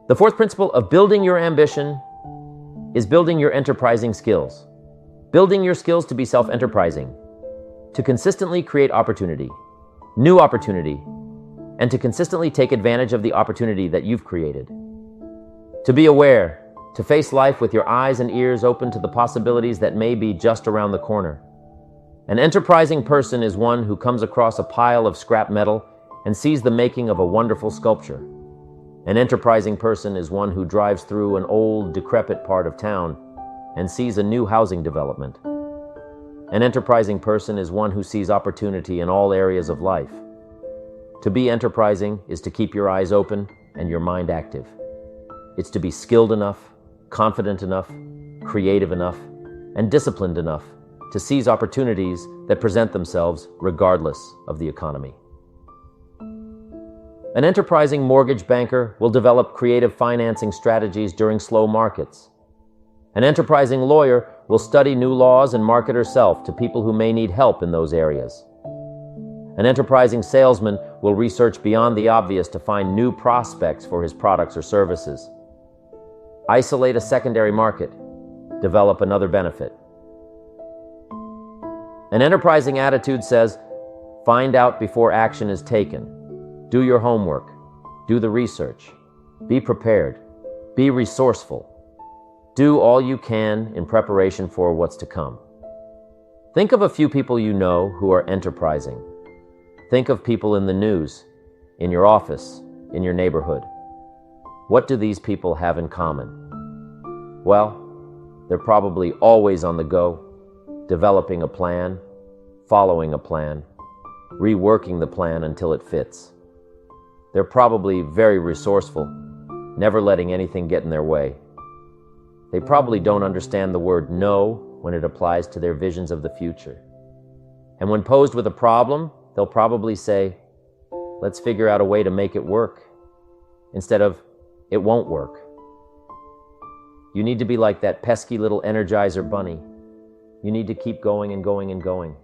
The fourth principle of building your ambition is building your enterprising skills. Building your skills to be self-enterprising, to consistently create opportunity, new opportunity, and to consistently take advantage of the opportunity that you've created. To be aware, to face life with your eyes and ears open to the possibilities that may be just around the corner. An enterprising person is one who comes across a pile of scrap metal and sees the making of a wonderful sculpture. An enterprising person is one who drives through an old, decrepit part of town and sees a new housing development. An enterprising person is one who sees opportunity in all areas of life. To be enterprising is to keep your eyes open and your mind active. It's to be skilled enough, confident enough, creative enough, and disciplined enough to seize opportunities that present themselves regardless of the economy. An enterprising mortgage banker will develop creative financing strategies during slow markets. An enterprising lawyer will study new laws and market herself to people who may need help in those areas. An enterprising salesman will research beyond the obvious to find new prospects for his products or services. Isolate a secondary market, develop another benefit. An enterprising attitude says, find out before action is taken. Do your homework. Do the research. Be prepared. Be resourceful. Do all you can in preparation for what's to come. Think of a few people you know who are enterprising. Think of people in the news, in your office, in your neighborhood. What do these people have in common? Well, they're probably always on the go, developing a plan, following a plan, reworking the plan until it fits. They're probably very resourceful, never letting anything get in their way. They probably don't understand the word no when it applies to their visions of the future. And when posed with a problem, they'll probably say, let's figure out a way to make it work, instead of, it won't work. You need to be like that pesky little Energizer bunny. You need to keep going and going and going.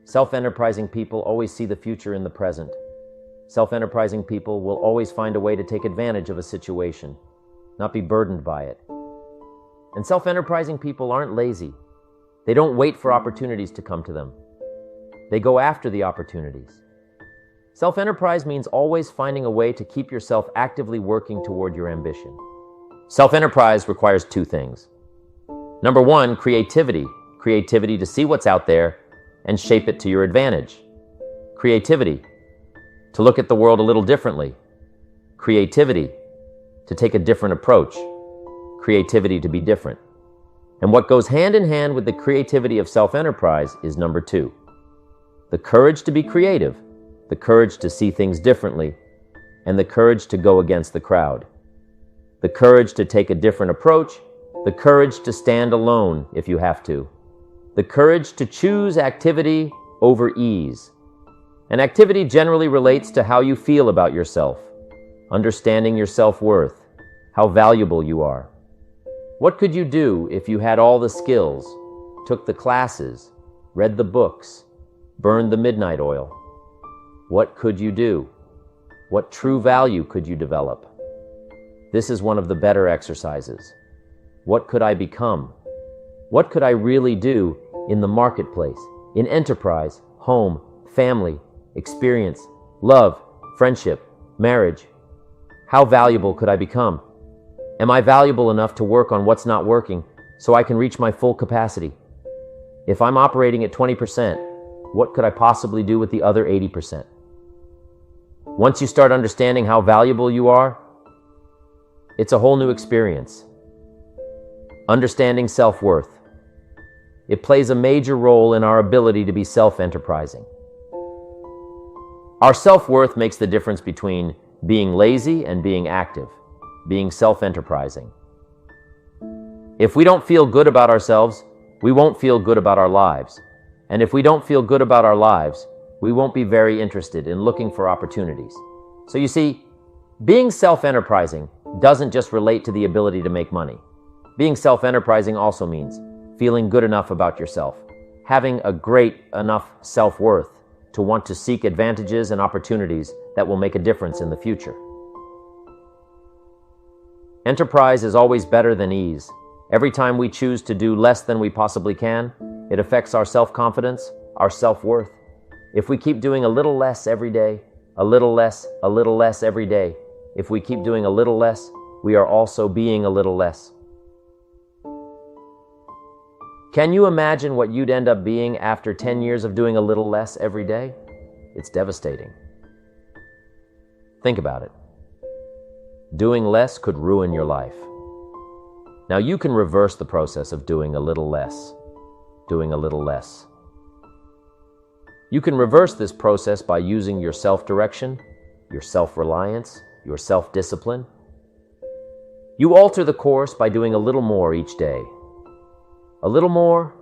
Self-enterprising people always see the future in the present. Self-enterprising people will always find a way to take advantage of a situation, not be burdened by it. And self-enterprising people aren't lazy. They don't wait for opportunities to come to them. They go after the opportunities. Self-enterprise means always finding a way to keep yourself actively working toward your ambition. Self-enterprise requires two things. Number one, creativity. Creativity to see what's out there and shape it to your advantage. Creativity to look at the world a little differently. Creativity to take a different approach. Creativity to be different. And what goes hand in hand with the creativity of self-enterprise is number two. The courage to be creative, the courage to see things differently, and the courage to go against the crowd. The courage to take a different approach, the courage to stand alone if you have to. The courage to choose activity over ease. And activity generally relates to how you feel about yourself, understanding your self-worth, how valuable you are. What could you do if you had all the skills, took the classes, read the books, burned the midnight oil? What could you do? What true value could you develop? This is one of the better exercises. What could I become? What could I really do in the marketplace, in enterprise, home, family, experience, love, friendship, marriage? How valuable could I become? Am I valuable enough to work on what's not working so I can reach my full capacity? If I'm operating at 20%, what could I possibly do with the other 80%? Once you start understanding how valuable you are, it's a whole new experience. Understanding self-worth. It plays a major role in our ability to be self-enterprising. Our self-worth makes the difference between being lazy and being active, being self-enterprising. If we don't feel good about ourselves, we won't feel good about our lives. And if we don't feel good about our lives, we won't be very interested in looking for opportunities. So you see, being self-enterprising doesn't just relate to the ability to make money. Being self-enterprising also means feeling good enough about yourself, having a great enough self-worth to want to seek advantages and opportunities that will make a difference in the future. Enterprise is always better than ease. Every time we choose to do less than we possibly can, it affects our self-confidence, our self-worth. If we keep doing a little less every day, a little less every day, if we keep doing a little less, we are also being a little less. Can you imagine what you'd end up being after 10 years of doing a little less every day? It's devastating. Think about it. Doing less could ruin your life. Now you can reverse the process of doing a little less. You can reverse this process by using your self-direction, your self-reliance, your self-discipline. You alter the course by doing a little more each day. A little more,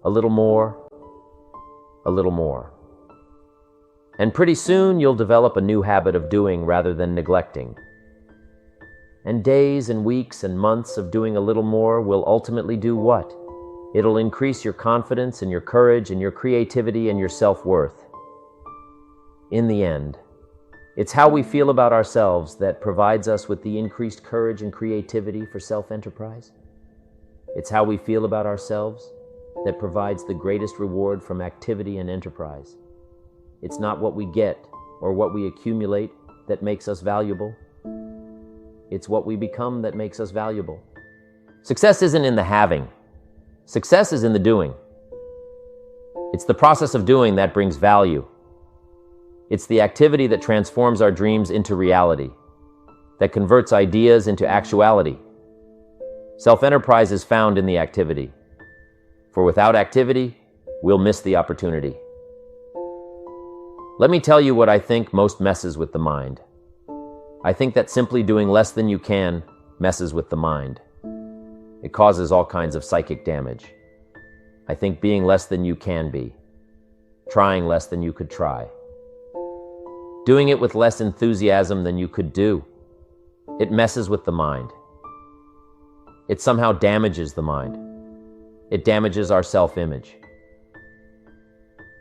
a little more, a little more. And pretty soon you'll develop a new habit of doing rather than neglecting. And days and weeks and months of doing a little more will ultimately do what? It'll increase your confidence and your courage and your creativity and your self-worth. In the end, it's how we feel about ourselves that provides us with the increased courage and creativity for self-enterprise. It's how we feel about ourselves that provides the greatest reward from activity and enterprise. It's not what we get or what we accumulate that makes us valuable. It's what we become that makes us valuable. Success isn't in the having. Success is in the doing. It's the process of doing that brings value. It's the activity that transforms our dreams into reality, that converts ideas into actuality. Self-enterprise is found in the activity. For without activity, we'll miss the opportunity. Let me tell you what I think most messes with the mind. I think that simply doing less than you can messes with the mind. It causes all kinds of psychic damage. I think being less than you can be, trying less than you could try, doing it with less enthusiasm than you could do, it messes with the mind. It somehow damages the mind. It damages our self-image.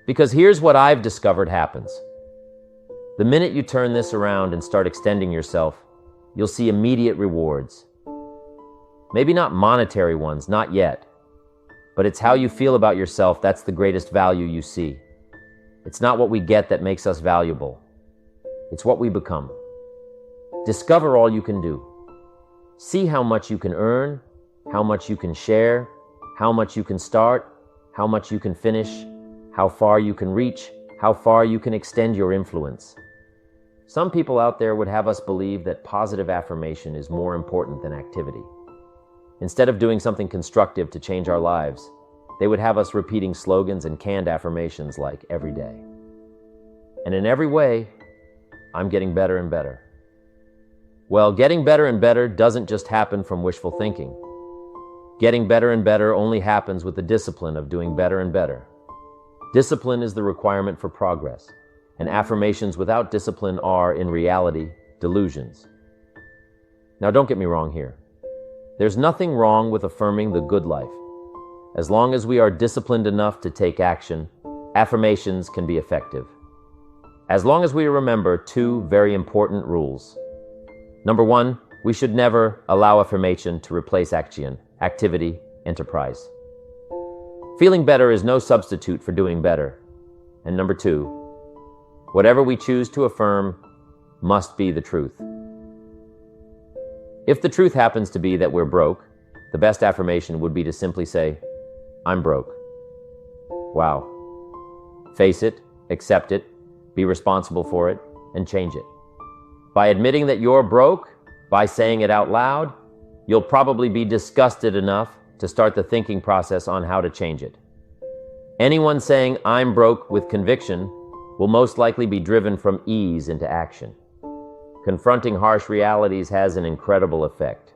Because here's what I've discovered happens. The minute you turn this around and start extending yourself, you'll see immediate rewards. Maybe not monetary ones, not yet. But it's how you feel about yourself that's the greatest value you see. It's not what we get that makes us valuable. It's what we become. Discover all you can do. See how much you can earn, how much you can share, how much you can start, how much you can finish, how far you can reach, how far you can extend your influence. Some people out there would have us believe that positive affirmation is more important than activity. Instead of doing something constructive to change our lives, they would have us repeating slogans and canned affirmations like every day. And in every way, I'm getting better and better. Well, getting better and better doesn't just happen from wishful thinking. Getting better and better only happens with the discipline of doing better and better. Discipline is the requirement for progress, and affirmations without discipline are, in reality, delusions. Now, don't get me wrong here. There's nothing wrong with affirming the good life. As long as we are disciplined enough to take action, affirmations can be effective. As long as we remember two very important rules. Number one, we should never allow affirmation to replace action, activity, enterprise. Feeling better is no substitute for doing better. And number two, whatever we choose to affirm must be the truth. If the truth happens to be that we're broke, the best affirmation would be to simply say, I'm broke. Wow. Face it, accept it, be responsible for it, and change it. By admitting that you're broke, by saying it out loud, you'll probably be disgusted enough to start the thinking process on how to change it. Anyone saying I'm broke with conviction will most likely be driven from ease into action. Confronting harsh realities has an incredible effect.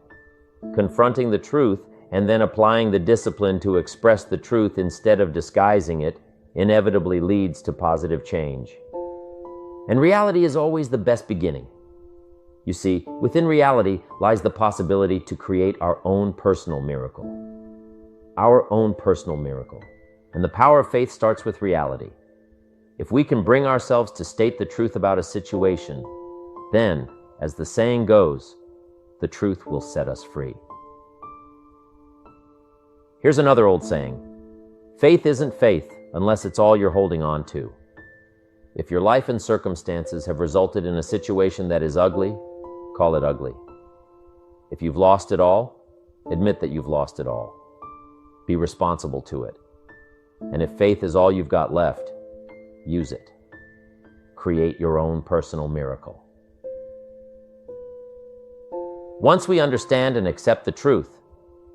Confronting the truth and then applying the discipline to express the truth instead of disguising it inevitably leads to positive change. And reality is always the best beginning. You see, within reality lies the possibility to create our own personal miracle. Our own personal miracle. And the power of faith starts with reality. If we can bring ourselves to state the truth about a situation, then, as the saying goes, The truth will set us free. Here's another old saying. Faith isn't faith unless it's all you're holding on to. If your life and circumstances have resulted in a situation that is ugly, call it ugly. If you've lost it all, admit that you've lost it all. Be responsible to it. And if faith is all you've got left, use it. Create your own personal miracle. Once we understand and accept the truth,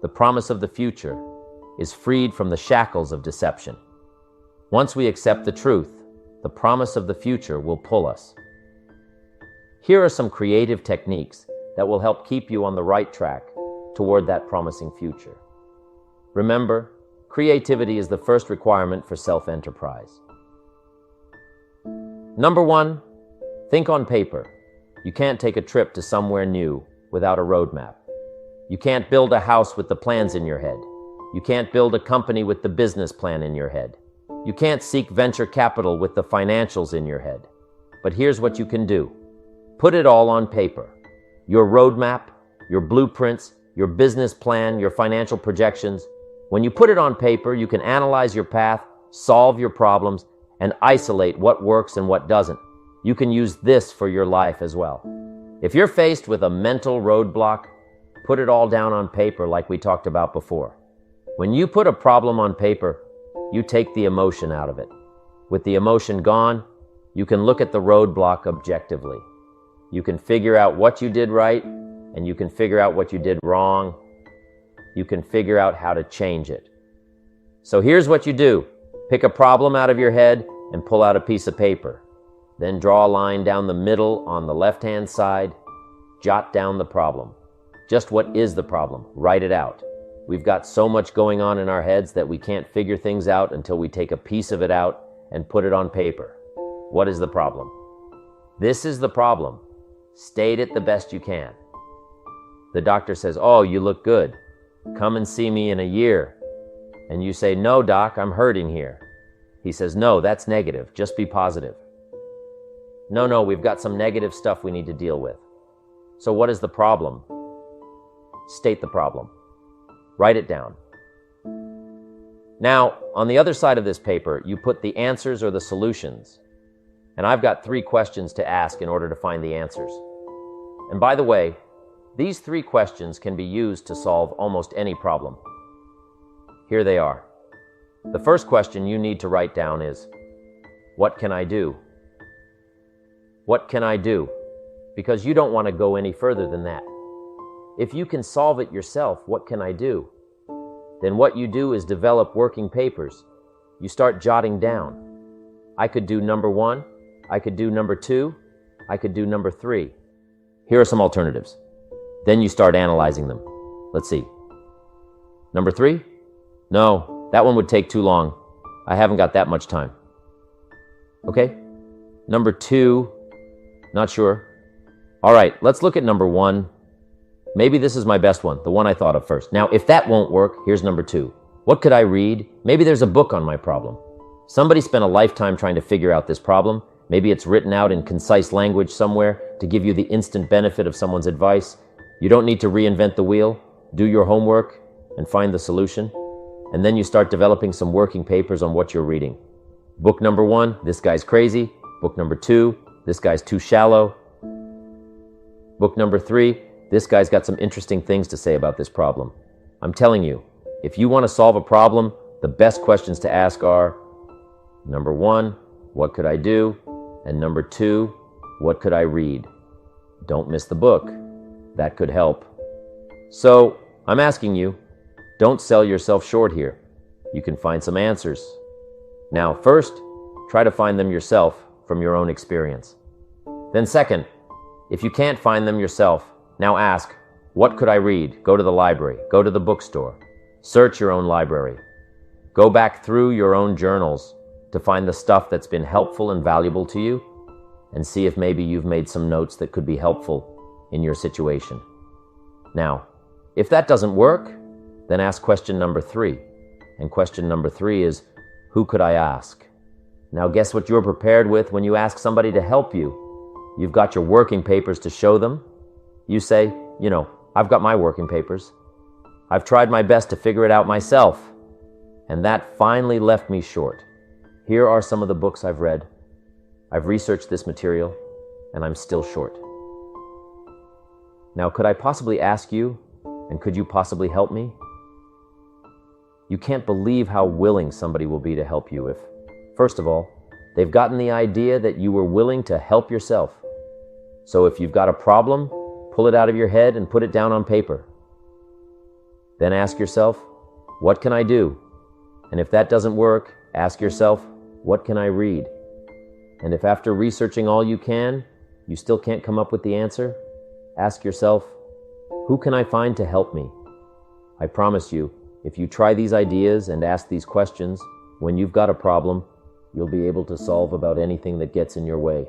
the promise of the future is freed from the shackles of deception. Once we accept the truth, the promise of the future will pull us. Here are some creative techniques that will help keep you on the right track toward that promising future. Remember, creativity is the first requirement for self-enterprise. Number 1, think on paper. You can't take a trip to somewhere new without a roadmap. You can't build a house with the plans in your head. You can't build a company with the business plan in your head. You can't seek venture capital with the financials in your head. But here's what you can do. Put it all on paper. Your roadmap, your blueprints, your business plan, your financial projections. When you put it on paper, you can analyze your path, solve your problems, and isolate what works and what doesn't. You can use this for your life as well. If you're faced with a mental roadblock, put it all down on paper like we talked about before. When you put a problem on paper, you take the emotion out of it. With the emotion gone, you can look at the roadblock objectively. You can figure out what you did right, and you can figure out what you did wrong. You can figure out how to change it. So here's what you do. Pick a problem out of your head and pull out a piece of paper. Then draw a line down the middle on the left-hand side. Jot down the problem. Just what is the problem? Write it out. We've got so much going on in our heads that we can't figure things out until we take a piece of it out and put it on paper. What is the problem? This is the problem. State it the best you can. The doctor says, "Oh, you look good. Come and see me in a year." And you say, "No, doc, I'm hurting here." He says, "No, that's negative. Just be positive." No, we've got some negative stuff we need to deal with. So what is the problem? State the problem. Write it down. Now, on the other side of this paper, you put the answers or the solutions. And I've got 3 questions to ask in order to find the answers. And by the way, these 3 questions can be used to solve almost any problem. Here they are. The first question you need to write down is, what can I do? What can I do? Because you don't want to go any further than that. If you can solve it yourself, what can I do? Then what you do is develop working papers. You start jotting down. I could do number 1, I could do number 2, I could do number 3. Here are some alternatives. Then you start analyzing them. Let's see. Number 3? No, that one would take too long. I haven't got that much time. Okay. Number 2, not sure. All right, let's look at number 1. Maybe this is my best one, the one I thought of first. Now, if that won't work, here's number 2. What could I read? Maybe there's a book on my problem. Somebody spent a lifetime trying to figure out this problem. Maybe it's written out in concise language somewhere to give you the instant benefit of someone's advice. You don't need to reinvent the wheel. Do your homework and find the solution. And then you start developing some working papers on what you're reading. Book number 1, this guy's crazy. Book number 2, this guy's too shallow. Book number 3, this guy's got some interesting things to say about this problem. I'm telling you, if you want to solve a problem, the best questions to ask are, number 1, what could I do? And number 2, what could I read? Don't miss the book. That could help. So, I'm asking you, don't sell yourself short here. You can find some answers. Now, first, try to find them yourself from your own experience. Then second, if you can't find them yourself, now ask, what could I read? Go to the library. Go to the bookstore. Search your own library. Go back through your own journals to find the stuff that's been helpful and valuable to you, and see if maybe you've made some notes that could be helpful in your situation. Now, if that doesn't work, then ask question number 3. And question number 3 is, who could I ask? Now guess what you're prepared with when you ask somebody to help you? You've got your working papers to show them. You say, I've got my working papers. I've tried my best to figure it out myself, and that finally left me short. Here are some of the books I've read. I've researched this material, and I'm still short. Now, could I possibly ask you, and could you possibly help me? You can't believe how willing somebody will be to help you if, first of all, they've gotten the idea that you were willing to help yourself. So if you've got a problem, pull it out of your head and put it down on paper. Then ask yourself, what can I do? And if that doesn't work, ask yourself, what can I read? And if after researching all you can, you still can't come up with the answer, ask yourself, who can I find to help me? I promise you, if you try these ideas and ask these questions, when you've got a problem, you'll be able to solve about anything that gets in your way.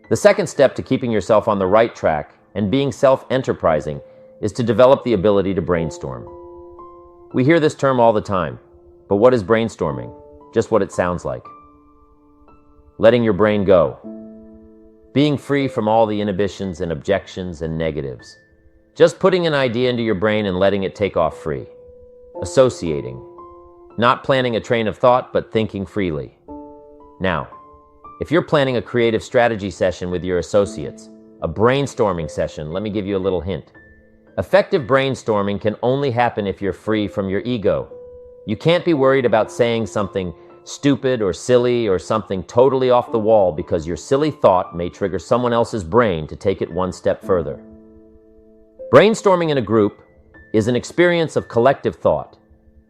The second step to keeping yourself on the right track and being self-enterprising is to develop the ability to brainstorm. We hear this term all the time, but what is brainstorming? Just what it sounds like. Letting your brain go. Being free from all the inhibitions and objections and negatives. Just putting an idea into your brain and letting it take off free. Associating. Not planning a train of thought, but thinking freely. Now, if you're planning a creative strategy session with your associates, a brainstorming session, let me give you a little hint. Effective brainstorming can only happen if you're free from your ego. You can't be worried about saying something stupid or silly or something totally off the wall because your silly thought may trigger someone else's brain to take it one step further. Brainstorming in a group is an experience of collective thought,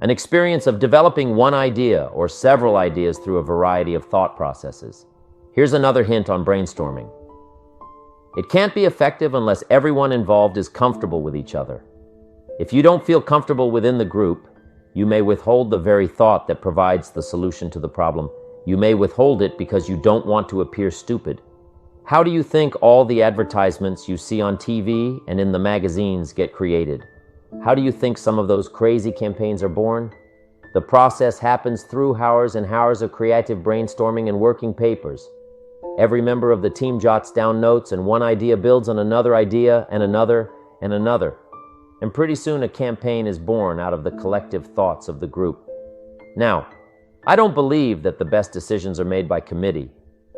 an experience of developing one idea or several ideas through a variety of thought processes. Here's another hint on brainstorming. It can't be effective unless everyone involved is comfortable with each other. If you don't feel comfortable within the group, you may withhold the very thought that provides the solution to the problem. You may withhold it because you don't want to appear stupid. How do you think all the advertisements you see on TV and in the magazines get created? How do you think some of those crazy campaigns are born? The process happens through hours and hours of creative brainstorming and working papers. Every member of the team jots down notes, and one idea builds on another idea and another and another. And pretty soon a campaign is born out of the collective thoughts of the group. Now, I don't believe that the best decisions are made by committee,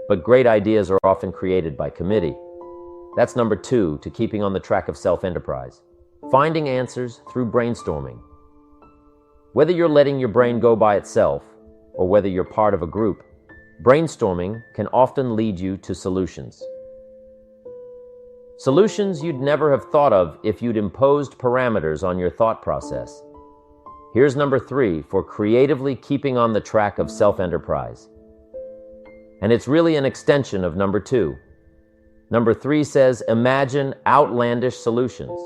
but great ideas are often created by committee. That's number 2 to keeping on the track of self-enterprise. Finding answers through brainstorming. Whether you're letting your brain go by itself, or whether you're part of a group, brainstorming can often lead you to solutions. Solutions you'd never have thought of if you'd imposed parameters on your thought process. Here's number 3 for creatively keeping on the track of self-enterprise. And it's really an extension of number 2. Number 3 says, imagine outlandish solutions.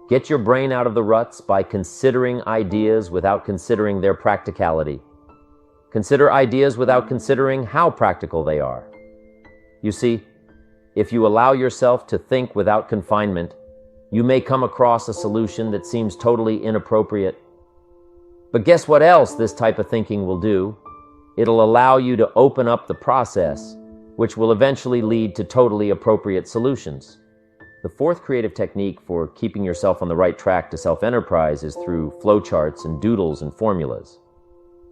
Get your brain out of the ruts by considering ideas without considering their practicality. Consider ideas without considering how practical they are. You see, if you allow yourself to think without confinement, you may come across a solution that seems totally inappropriate. But guess what else this type of thinking will do? It'll allow you to open up the process, which will eventually lead to totally appropriate solutions. The 4th creative technique for keeping yourself on the right track to self-enterprise is through flowcharts and doodles and formulas.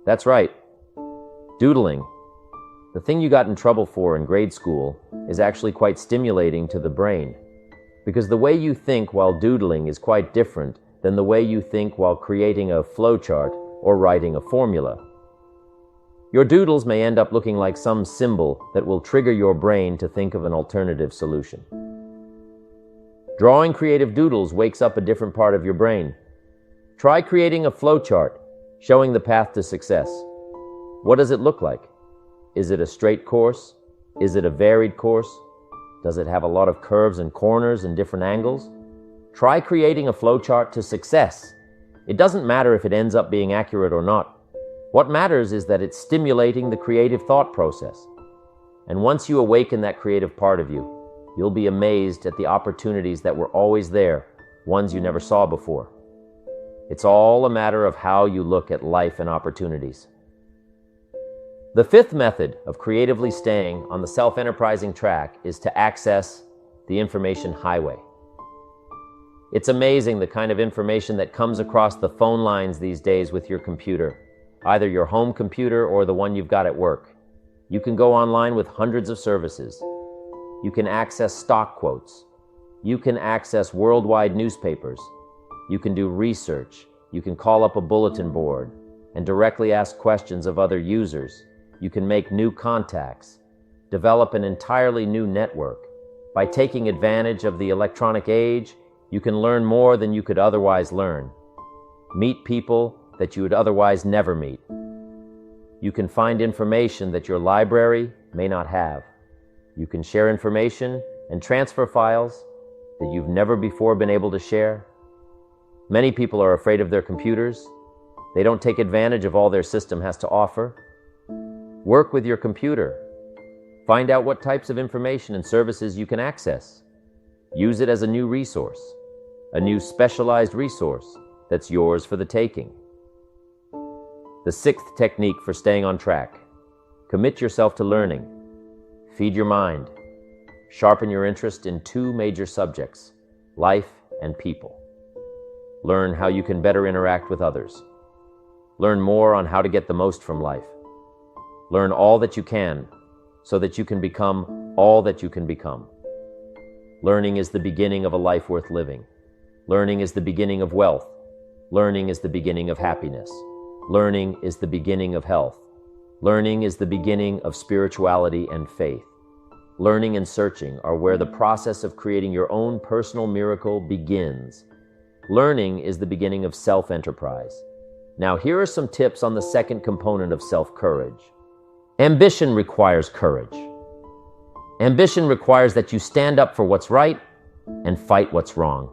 That's right, doodling. The thing you got in trouble for in grade school is actually quite stimulating to the brain, because the way you think while doodling is quite different than the way you think while creating a flowchart or writing a formula. Your doodles may end up looking like some symbol that will trigger your brain to think of an alternative solution. Drawing creative doodles wakes up a different part of your brain. Try creating a flowchart showing the path to success. What does it look like? Is it a straight course? Is it a varied course? Does it have a lot of curves and corners and different angles? Try creating a flowchart to success. It doesn't matter if it ends up being accurate or not. What matters is that it's stimulating the creative thought process. And once you awaken that creative part of you, you'll be amazed at the opportunities that were always there, ones you never saw before. It's all a matter of how you look at life and opportunities. The 5th method of creatively staying on the self-enterprising track is to access the information highway. It's amazing the kind of information that comes across the phone lines these days with your computer, either your home computer or the one you've got at work. You can go online with hundreds of services. You can access stock quotes. You can access worldwide newspapers. You can do research. You can call up a bulletin board and directly ask questions of other users. You can make new contacts, develop an entirely new network. By taking advantage of the electronic age, you can learn more than you could otherwise learn. Meet people that you would otherwise never meet. You can find information that your library may not have. You can share information and transfer files that you've never before been able to share. Many people are afraid of their computers. They don't take advantage of all their system has to offer. Work with your computer. Find out what types of information and services you can access. Use it as a new resource, a new specialized resource that's yours for the taking. The sixth technique for staying on track: commit yourself to learning. Feed your mind. Sharpen your interest in two major subjects, life and people. Learn how you can better interact with others. Learn more on how to get the most from life. Learn all that you can so that you can become all that you can become. Learning is the beginning of a life worth living. Learning is the beginning of wealth. Learning is the beginning of happiness. Learning is the beginning of health. Learning is the beginning of spirituality and faith. Learning and searching are where the process of creating your own personal miracle begins. Learning is the beginning of self-enterprise. Now, here are some tips on the second component of self-courage. Ambition requires courage. Ambition requires that you stand up for what's right and fight what's wrong.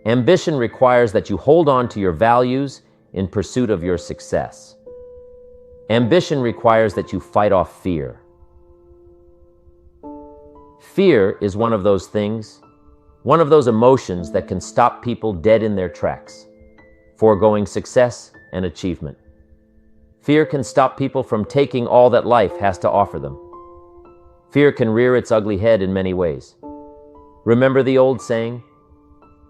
Ambition requires that you hold on to your values in pursuit of your success. Ambition requires that you fight off fear. Fear is one of those things, one of those emotions that can stop people dead in their tracks, foregoing success and achievement. Fear can stop people from taking all that life has to offer them. Fear can rear its ugly head in many ways. Remember the old saying,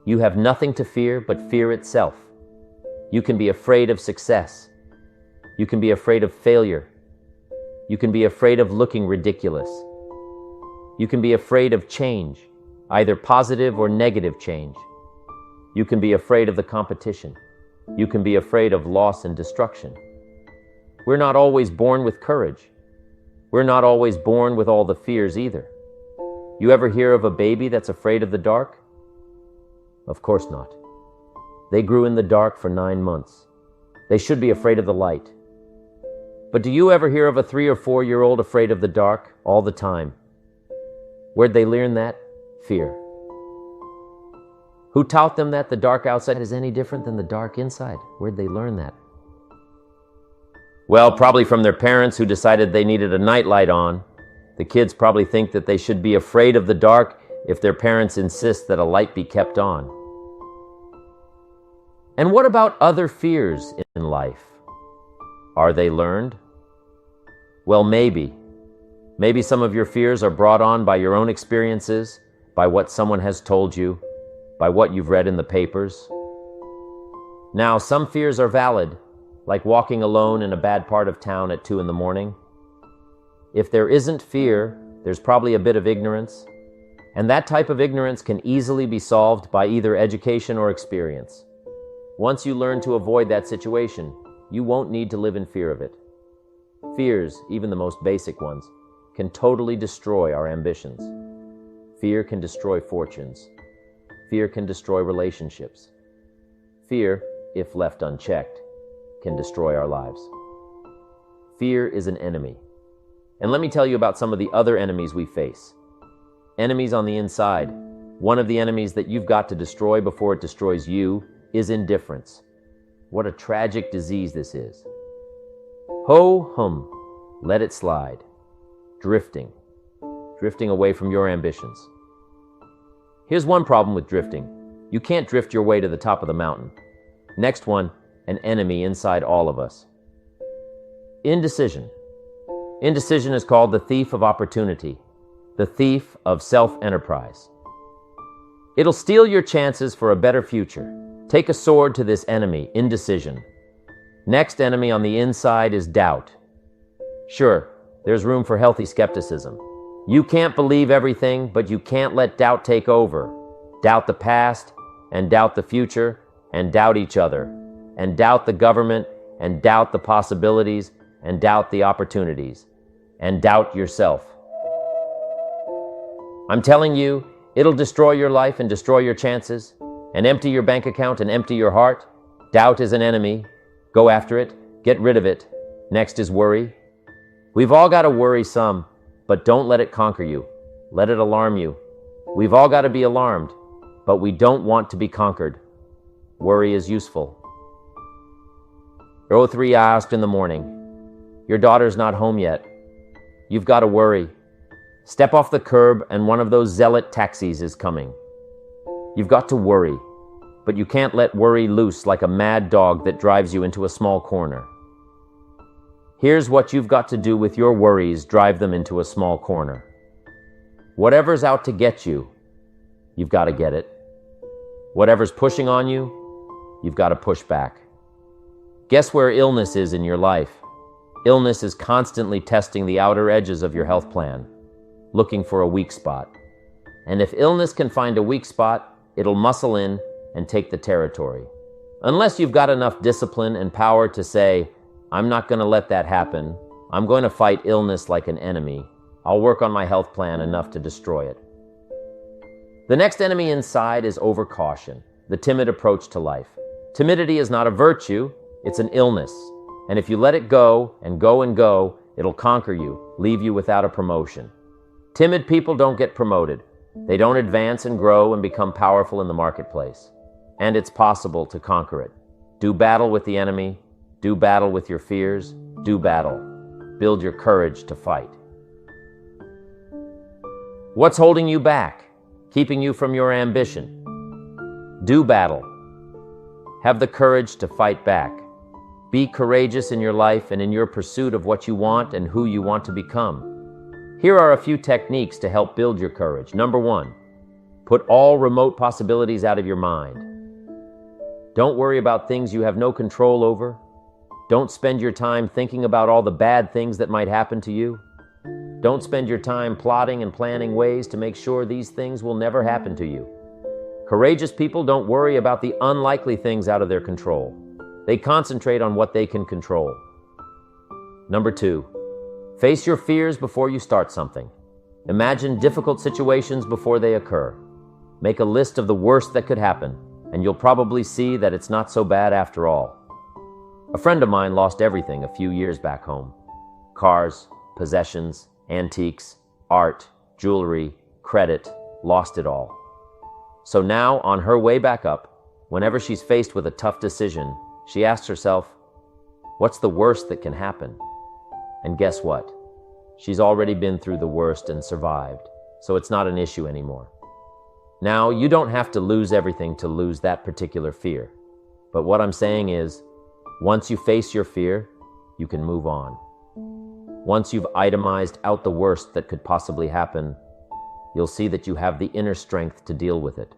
"You have nothing to fear but fear itself." You can be afraid of success. You can be afraid of failure. You can be afraid of looking ridiculous. You can be afraid of change, either positive or negative change. You can be afraid of the competition. You can be afraid of loss and destruction. We're not always born with courage. We're not always born with all the fears either. You ever hear of a baby that's afraid of the dark? Of course not. They grew in the dark for 9 months. They should be afraid of the light. But do you ever hear of a 3 or 4-year-old afraid of the dark all the time? Where'd they learn that? Fear. Who taught them that the dark outside is any different than the dark inside? Where'd they learn that? Well, probably from their parents who decided they needed a nightlight on. The kids probably think that they should be afraid of the dark if their parents insist that a light be kept on. And what about other fears in life? Are they learned? Well, maybe. Maybe some of your fears are brought on by your own experiences, by what someone has told you, by what you've read in the papers. Now, some fears are valid, like walking alone in a bad part of town at 2 a.m. If there isn't fear, there's probably a bit of ignorance, and that type of ignorance can easily be solved by either education or experience. Once you learn to avoid that situation, you won't need to live in fear of it. Fears, even the most basic ones, can totally destroy our ambitions. Fear can destroy fortunes. Fear can destroy relationships. Fear, if left unchecked, can destroy our lives. Fear is an enemy. And let me tell you about some of the other enemies we face. Enemies on the inside. One of the enemies that you've got to destroy before it destroys you is indifference. What a tragic disease this is. Ho-hum, let it slide. Drifting away from your ambitions. Here's one problem with drifting. You can't drift your way to the top of the mountain. Next one, an enemy inside all of us. Indecision. Indecision is called the thief of opportunity, the thief of self-enterprise. It'll steal your chances for a better future. Take a sword to this enemy, indecision. Next enemy on the inside is doubt. Sure, there's room for healthy skepticism. You can't believe everything, but you can't let doubt take over. Doubt the past, and doubt the future, and doubt each other, and doubt the government, and doubt the possibilities, and doubt the opportunities, and doubt yourself. I'm telling you, it'll destroy your life and destroy your chances, and empty your bank account and empty your heart. Doubt is an enemy. Go after it. Get rid of it. Next is worry. We've all got to worry some, but don't let it conquer you. Let it alarm you. We've all got to be alarmed, but we don't want to be conquered. Worry is useful. Rohn A asked in the morning, your daughter's not home yet. You've got to worry. Step off the curb and one of those zealot taxis is coming. You've got to worry, but you can't let worry loose like a mad dog that drives you into a small corner. Here's what you've got to do with your worries, drive them into a small corner. Whatever's out to get you, you've got to get it. Whatever's pushing on you, you've got to push back. Guess where illness is in your life? Illness is constantly testing the outer edges of your health plan, looking for a weak spot. And if illness can find a weak spot, it'll muscle in and take the territory. Unless you've got enough discipline and power to say, I'm not going to let that happen. I'm going to fight illness like an enemy. I'll work on my health plan enough to destroy it. The next enemy inside is overcaution, the timid approach to life. Timidity is not a virtue, it's an illness. And if you let it go and go and go, it'll conquer you, leave you without a promotion. Timid people don't get promoted. They don't advance and grow and become powerful in the marketplace. And it's possible to conquer it. Do battle with the enemy. Do battle with your fears. Do battle. Build your courage to fight. What's holding you back? Keeping you from your ambition? Do battle. Have the courage to fight back. Be courageous in your life and in your pursuit of what you want and who you want to become. Here are a few techniques to help build your courage. Number 1, put all remote possibilities out of your mind. Don't worry about things you have no control over. Don't spend your time thinking about all the bad things that might happen to you. Don't spend your time plotting and planning ways to make sure these things will never happen to you. Courageous people don't worry about the unlikely things out of their control. They concentrate on what they can control. Number 2, face your fears before you start something. Imagine difficult situations before they occur. Make a list of the worst that could happen, and you'll probably see that it's not so bad after all. A friend of mine lost everything a few years back home. Cars, possessions, antiques, art, jewelry, credit, lost it all. So now, on her way back up, whenever she's faced with a tough decision, she asks herself, what's the worst that can happen? And guess what? She's already been through the worst and survived, so it's not an issue anymore. Now, you don't have to lose everything to lose that particular fear. But what I'm saying is, once you face your fear, you can move on. Once you've itemized out the worst that could possibly happen, you'll see that you have the inner strength to deal with it.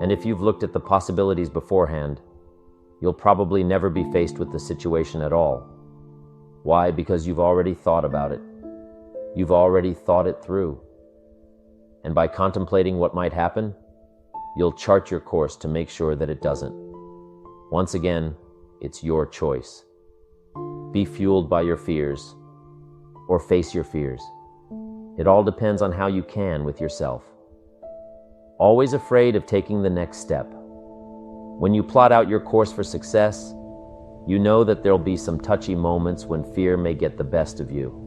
And if you've looked at the possibilities beforehand, you'll probably never be faced with the situation at all. Why? Because you've already thought about it. You've already thought it through. And by contemplating what might happen, you'll chart your course to make sure that it doesn't. Once again, it's your choice. Be fueled by your fears, or face your fears. It all depends on how you can with yourself. Always afraid of taking the next step. When you plot out your course for success, you know that there'll be some touchy moments when fear may get the best of you.